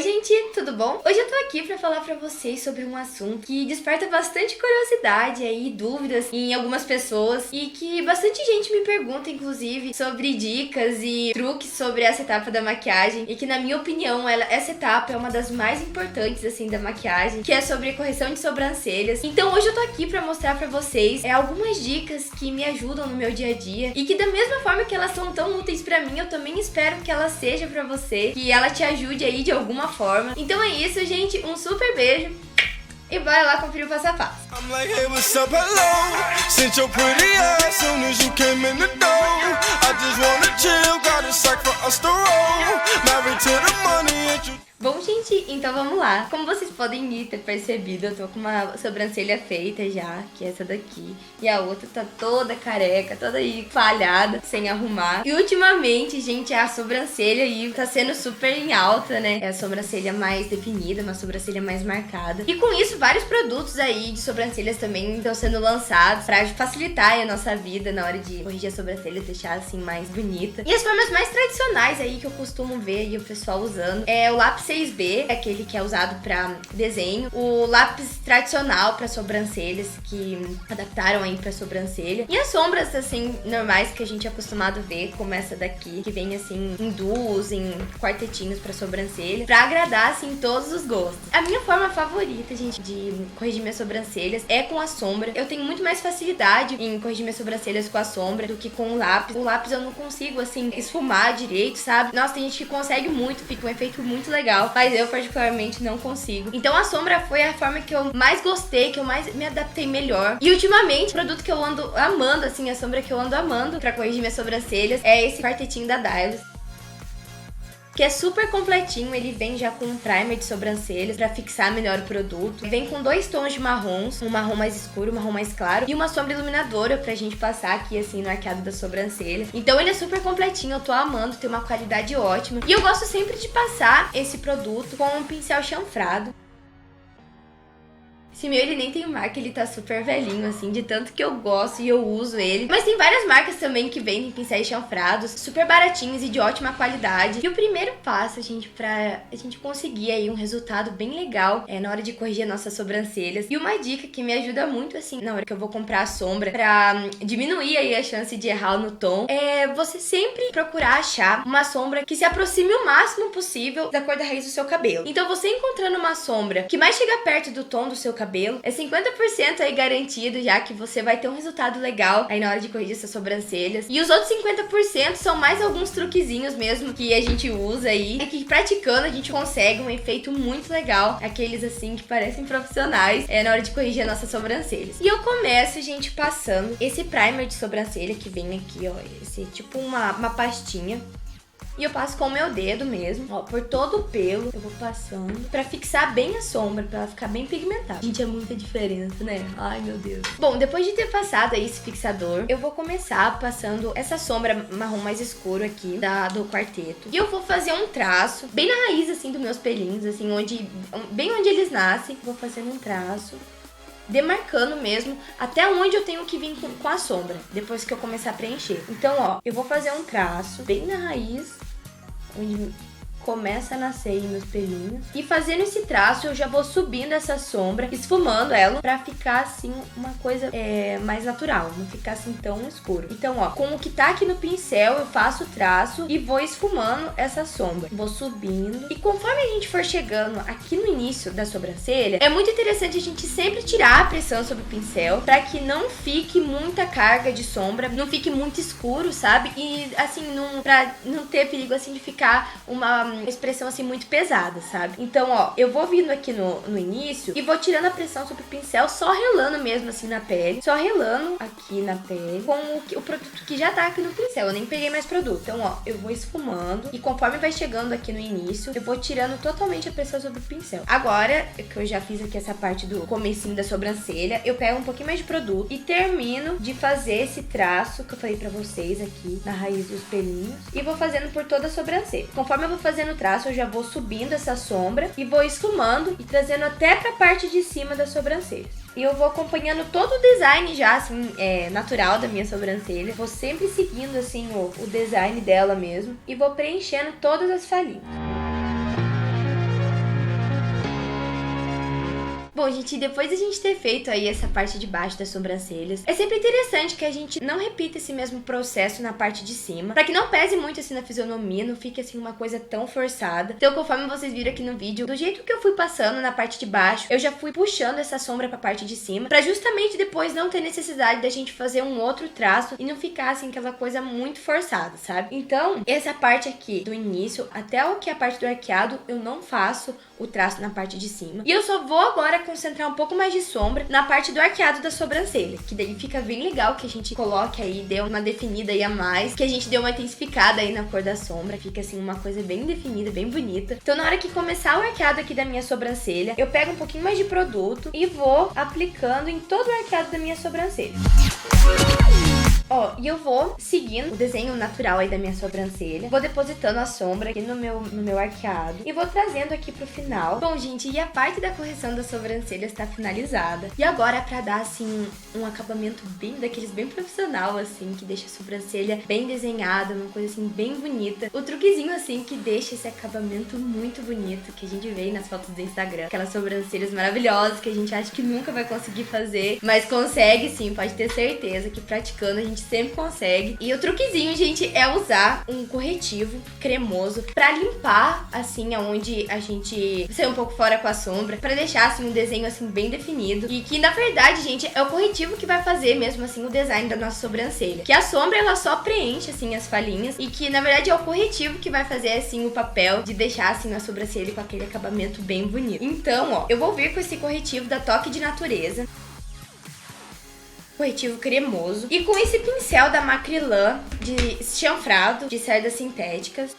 gente, tudo bom? Hoje eu tô aqui pra falar pra vocês sobre um assunto que desperta bastante curiosidade aí, dúvidas em algumas pessoas e que bastante gente me pergunta, inclusive, sobre dicas e truques sobre essa etapa da maquiagem e que, na minha opinião, essa etapa é uma das mais importantes, assim, da maquiagem, que é sobre correção de sobrancelhas. Então hoje eu tô aqui pra mostrar pra vocês algumas dicas que me ajudam no meu dia a dia e que, da mesma forma que elas são tão úteis pra mim, eu também espero que ela seja pra você, que ela te ajude aí de alguma forma. Então é isso, gente, um super beijo e bora lá conferir o passo a passo. Bom, gente, então vamos lá. Como vocês podem ter percebido, eu tô com uma sobrancelha feita já, que é essa daqui. E a outra tá toda careca, toda aí falhada, sem arrumar. E ultimamente, gente, a sobrancelha aí tá sendo super em alta, né? É a sobrancelha mais definida, uma sobrancelha mais marcada. E com isso, vários produtos aí de sobrancelhas também estão sendo lançados pra facilitar a nossa vida na hora de corrigir a sobrancelha, deixar assim mais bonita. E as formas mais tradicionais aí que eu costumo ver aí o pessoal usando é o lápis 6B, aquele que é usado pra desenho, o lápis tradicional pra sobrancelhas, que adaptaram aí pra sobrancelha, e as sombras, assim, normais que a gente é acostumado a ver, como essa daqui, que vem, assim, em duos, em quartetinhos pra sobrancelha, pra agradar, assim, todos os gostos. A minha forma favorita, gente, de corrigir minhas sobrancelhas é com a sombra. Eu tenho muito mais facilidade em corrigir minhas sobrancelhas com a sombra do que com o lápis. O lápis eu não consigo, assim, esfumar direito, sabe? Nossa, tem gente que consegue muito, fica um efeito muito legal, mas eu particularmente não consigo. Então a sombra foi a forma que eu mais gostei, que eu mais me adaptei melhor. E ultimamente, o produto que eu ando amando, assim, a sombra que eu ando amando pra corrigir minhas sobrancelhas é esse quartetinho da Dylos, que é super completinho. Ele vem já com um primer de sobrancelhas pra fixar melhor o produto. Vem com 2 tons de marrons, um marrom mais escuro, um marrom mais claro, e uma sombra iluminadora pra gente passar aqui, assim, no arqueado da sobrancelha. Então ele é super completinho, eu tô amando, tem uma qualidade ótima. E eu gosto sempre de passar esse produto com um pincel chanfrado. Esse meu, ele nem tem marca, ele tá super velhinho, assim, de tanto que eu gosto e eu uso ele. Mas tem várias marcas também que vendem pincéis chanfrados, super baratinhos e de ótima qualidade. E o primeiro passo, gente, pra a gente conseguir aí um resultado bem legal na hora de corrigir as nossas sobrancelhas. E uma dica que me ajuda muito, assim, na hora que eu vou comprar a sombra, pra diminuir aí a chance de errar no tom, é você sempre procurar achar uma sombra que se aproxime o máximo possível da cor da raiz do seu cabelo. Então, você encontrando uma sombra que mais chega perto do tom do seu cabelo, é 50% aí garantido, já que você vai ter um resultado legal aí na hora de corrigir essas sobrancelhas. E os outros 50% são mais alguns truquezinhos mesmo que a gente usa aí, que praticando a gente consegue um efeito muito legal, aqueles assim que parecem profissionais na hora de corrigir as nossas sobrancelhas. E eu começo, gente, passando esse primer de sobrancelha que vem aqui, ó, esse tipo uma pastinha. E eu passo com o meu dedo mesmo, ó, por todo o pelo. Eu vou passando pra fixar bem a sombra, pra ela ficar bem pigmentada. Gente, é muita diferença, né? Ai, meu Deus. Bom, depois de ter passado aí esse fixador, eu vou começar passando essa sombra marrom mais escuro aqui do quarteto. E eu vou fazer um traço bem na raiz, assim, dos meus pelinhos, assim, bem onde eles nascem. Vou fazendo um traço, demarcando mesmo até onde eu tenho que vir com a sombra, depois que eu começar a preencher. Então, ó, eu vou fazer um traço bem na raiz, onde começa a nascer aí meus pelinhos. E fazendo esse traço, eu já vou subindo essa sombra, esfumando ela, pra ficar assim, uma coisa mais natural, não ficar assim tão escuro. Então, ó, com o que tá aqui no pincel, eu faço o traço e vou esfumando essa sombra. Vou subindo. E conforme a gente for chegando aqui no início da sobrancelha, é muito interessante a gente sempre tirar a pressão sobre o pincel, pra que não fique muita carga de sombra, não fique muito escuro, sabe? E, assim, pra não ter perigo, assim, de ficar uma expressão assim muito pesada, sabe? Então, ó, eu vou vindo aqui no início e vou tirando a pressão sobre o pincel, só relando mesmo assim na pele, só relando aqui na pele com o produto que já tá aqui no pincel. Eu nem peguei mais produto. Então, ó, eu vou esfumando e conforme vai chegando aqui no início, eu vou tirando totalmente a pressão sobre o pincel. Agora, que eu já fiz aqui essa parte do comecinho da sobrancelha, eu pego um pouquinho mais de produto e termino de fazer esse traço que eu falei pra vocês aqui na raiz dos pelinhos e vou fazendo por toda a sobrancelha. Conforme eu vou fazendo o traço, eu já vou subindo essa sombra e vou esfumando e trazendo até pra parte de cima das sobrancelhas. E eu vou acompanhando todo o design já, assim, natural da minha sobrancelha. Vou sempre seguindo, assim, o design dela mesmo. E vou preenchendo todas as falhinhas. Bom, gente, depois da gente ter feito aí essa parte de baixo das sobrancelhas, é sempre interessante que a gente não repita esse mesmo processo na parte de cima, pra que não pese muito assim na fisionomia, não fique assim uma coisa tão forçada. Então, conforme vocês viram aqui no vídeo, do jeito que eu fui passando na parte de baixo, eu já fui puxando essa sombra pra parte de cima, pra justamente depois não ter necessidade da gente fazer um outro traço e não ficar assim aquela coisa muito forçada, sabe? Então, essa parte aqui do início até o que é a parte do arqueado, eu não faço o traço na parte de cima. E eu só vou agora concentrar um pouco mais de sombra na parte do arqueado da sobrancelha, que daí fica bem legal que a gente coloque aí, dê uma definida aí a mais, que a gente dê uma intensificada aí na cor da sombra, fica assim uma coisa bem definida, bem bonita. Então na hora que começar o arqueado aqui da minha sobrancelha, eu pego um pouquinho mais de produto e vou aplicando em todo o arqueado da minha sobrancelha. Ó, e eu vou seguindo o desenho natural aí da minha sobrancelha. Vou depositando a sombra aqui no meu arqueado. E vou trazendo aqui pro final. Bom, gente, e a parte da correção das sobrancelhas tá finalizada. E agora, pra dar, assim, um acabamento bem daqueles bem profissional, assim, que deixa a sobrancelha bem desenhada, uma coisa, assim, bem bonita. O truquezinho, assim, que deixa esse acabamento muito bonito, que a gente vê nas fotos do Instagram. Aquelas sobrancelhas maravilhosas que a gente acha que nunca vai conseguir fazer. Mas consegue, sim, pode ter certeza que praticando a gente sempre consegue. E o truquezinho, gente, é usar um corretivo cremoso pra limpar, assim, aonde a gente saiu um pouco fora com a sombra, pra deixar, assim, um desenho, assim, bem definido. E que, na verdade, gente, é o corretivo que vai fazer mesmo, assim, o design da nossa sobrancelha. Que a sombra, ela só preenche, assim, as falhinhas. E que, na verdade, é o corretivo que vai fazer, assim, o papel de deixar, assim, a sobrancelha com aquele acabamento bem bonito. Então, ó, eu vou vir com esse corretivo da Toque de Natureza. Corretivo cremoso. E com esse pincel da Macrylan de chanfrado de cerdas sintéticas.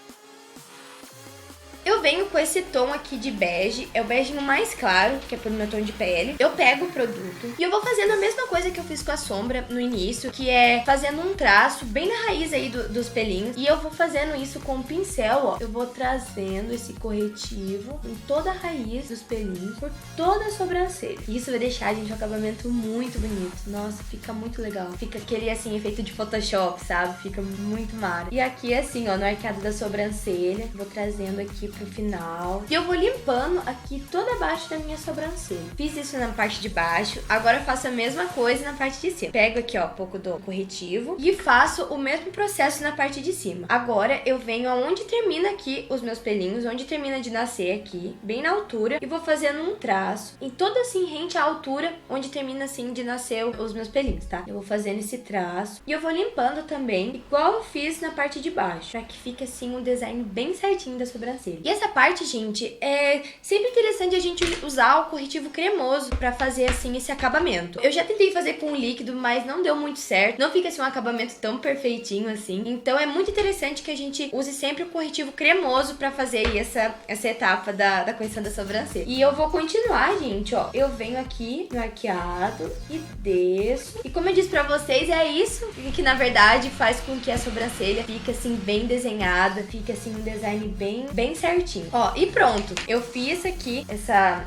Eu venho com esse tom aqui de bege, é o beijinho mais claro, que é pro meu tom de pele. Eu pego o produto e eu vou fazendo a mesma coisa que eu fiz com a sombra no início, que é fazendo um traço bem na raiz aí dos pelinhos. E eu vou fazendo isso com o pincel, ó. Eu vou trazendo esse corretivo em toda a raiz dos pelinhos, por toda a sobrancelha. E isso vai deixar, gente, um acabamento muito bonito. Nossa, fica muito legal. Fica aquele, assim, efeito de Photoshop, sabe? Fica muito mara. E aqui, assim, ó, no arqueado da sobrancelha, vou trazendo aqui pro final. E eu vou limpando aqui toda abaixo da minha sobrancelha. Fiz isso na parte de baixo, agora eu faço a mesma coisa na parte de cima. Pego aqui, ó, um pouco do corretivo e faço o mesmo processo na parte de cima. Agora eu venho aonde termina aqui os meus pelinhos, onde termina de nascer aqui, bem na altura, e vou fazendo um traço em toda assim, rente à altura, onde termina assim de nascer os meus pelinhos, tá? Eu vou fazendo esse traço e eu vou limpando também, igual eu fiz na parte de baixo, pra que fique assim um design bem certinho da sobrancelha. E essa parte, gente, é sempre interessante a gente usar o corretivo cremoso pra fazer, assim, esse acabamento. Eu já tentei fazer com líquido, mas não deu muito certo. Não fica, assim, um acabamento tão perfeitinho, assim. Então, é muito interessante que a gente use sempre o corretivo cremoso pra fazer aí essa etapa da correção da sobrancelha. E eu vou continuar, gente, ó. Eu venho aqui no arqueado e desço. E como eu disse pra vocês, é isso que, na verdade, faz com que a sobrancelha fique, assim, bem desenhada. Fique, assim, um design bem certinho. Ó, e pronto. Eu fiz aqui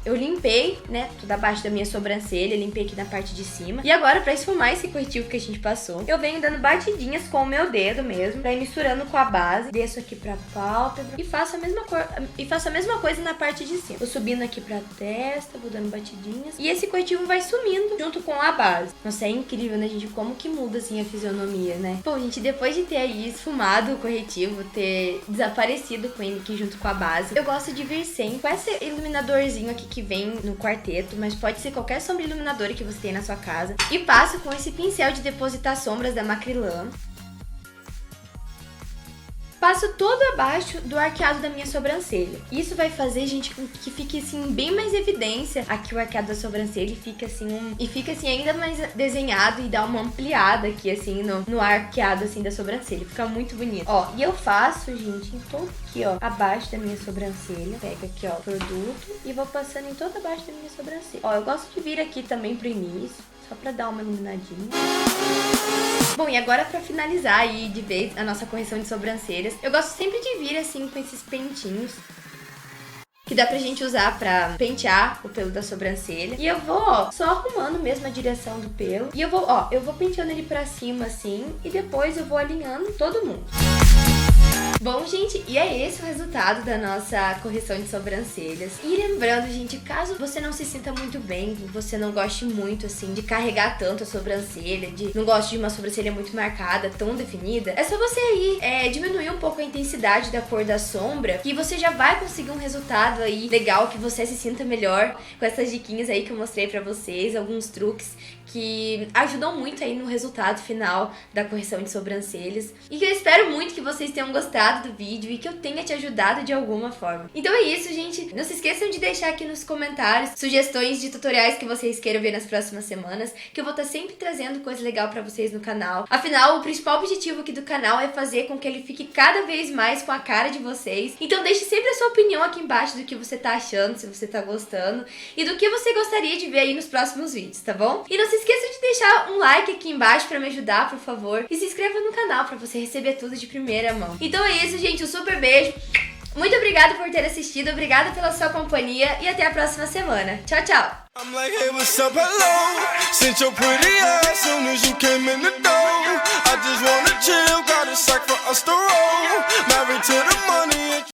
eu limpei, né, toda abaixo da minha sobrancelha, limpei aqui na parte de cima. E agora, pra esfumar esse corretivo que a gente passou, eu venho dando batidinhas com o meu dedo mesmo, pra ir misturando com a base. Desço aqui pra pálpebra e faço a mesma coisa na parte de cima. Vou subindo aqui pra testa, vou dando batidinhas. E esse corretivo vai sumindo junto com a base. Nossa, é incrível, né, gente? Como que muda, assim, a fisionomia, né? Bom, gente, depois de ter aí esfumado o corretivo, ter desaparecido com ele aqui junto com a base, eu gosto de vir sempre com esse iluminadorzinho aqui que vem no quarteto, mas pode ser qualquer sombra iluminadora que você tem na sua casa. E passo com esse pincel de depositar sombras da Macrylan. Passo todo abaixo do arqueado da minha sobrancelha. Isso vai fazer, gente, com que fique, assim, bem mais evidência aqui o arqueado da sobrancelha e fica, assim, ainda mais desenhado e dá uma ampliada aqui, assim, no arqueado, assim, da sobrancelha. Fica muito bonito. Ó, e eu faço, gente, em todo aqui, ó, abaixo da minha sobrancelha. Pego aqui, ó, produto e vou passando em todo abaixo da minha sobrancelha. Ó, eu gosto de vir aqui também pro início, só pra dar uma iluminadinha. Bom, e agora pra finalizar aí de vez a nossa correção de sobrancelhas, eu gosto sempre de vir assim com esses pentinhos que dá pra gente usar pra pentear o pelo da sobrancelha. E eu vou, ó, só arrumando mesmo a direção do pelo. E eu vou penteando ele pra cima assim e depois eu vou alinhando todo mundo. Bom, gente, e é esse o resultado da nossa correção de sobrancelhas. E lembrando, gente, caso você não se sinta muito bem, você não goste muito, assim, de carregar tanto a sobrancelha, não goste de uma sobrancelha muito marcada, tão definida, é só você aí diminuir um pouco a intensidade da cor da sombra, que você já vai conseguir um resultado aí legal, que você se sinta melhor com essas diquinhas aí que eu mostrei pra vocês, alguns truques que ajudam muito aí no resultado final da correção de sobrancelhas. E que eu espero muito que vocês tenham gostado do vídeo e que eu tenha te ajudado de alguma forma. Então é isso, gente. Não se esqueçam de deixar aqui nos comentários sugestões de tutoriais que vocês queiram ver nas próximas semanas, que eu vou estar sempre trazendo coisa legal pra vocês no canal. Afinal, o principal objetivo aqui do canal é fazer com que ele fique cada vez mais com a cara de vocês. Então deixe sempre a sua opinião aqui embaixo do que você tá achando, se você tá gostando, e do que você gostaria de ver aí nos próximos vídeos, tá bom? E não se esqueça de deixar um like aqui embaixo pra me ajudar, por favor. E se inscreva no canal pra você receber tudo de primeira mão. Então é isso, gente. Um super beijo. Muito obrigada por ter assistido. Obrigada pela sua companhia. E até a próxima semana. Tchau, tchau. I'm like, hey, what's up, hello? Since your pretty ass soon as you came in the door. I just wanna chill, got a sack for us to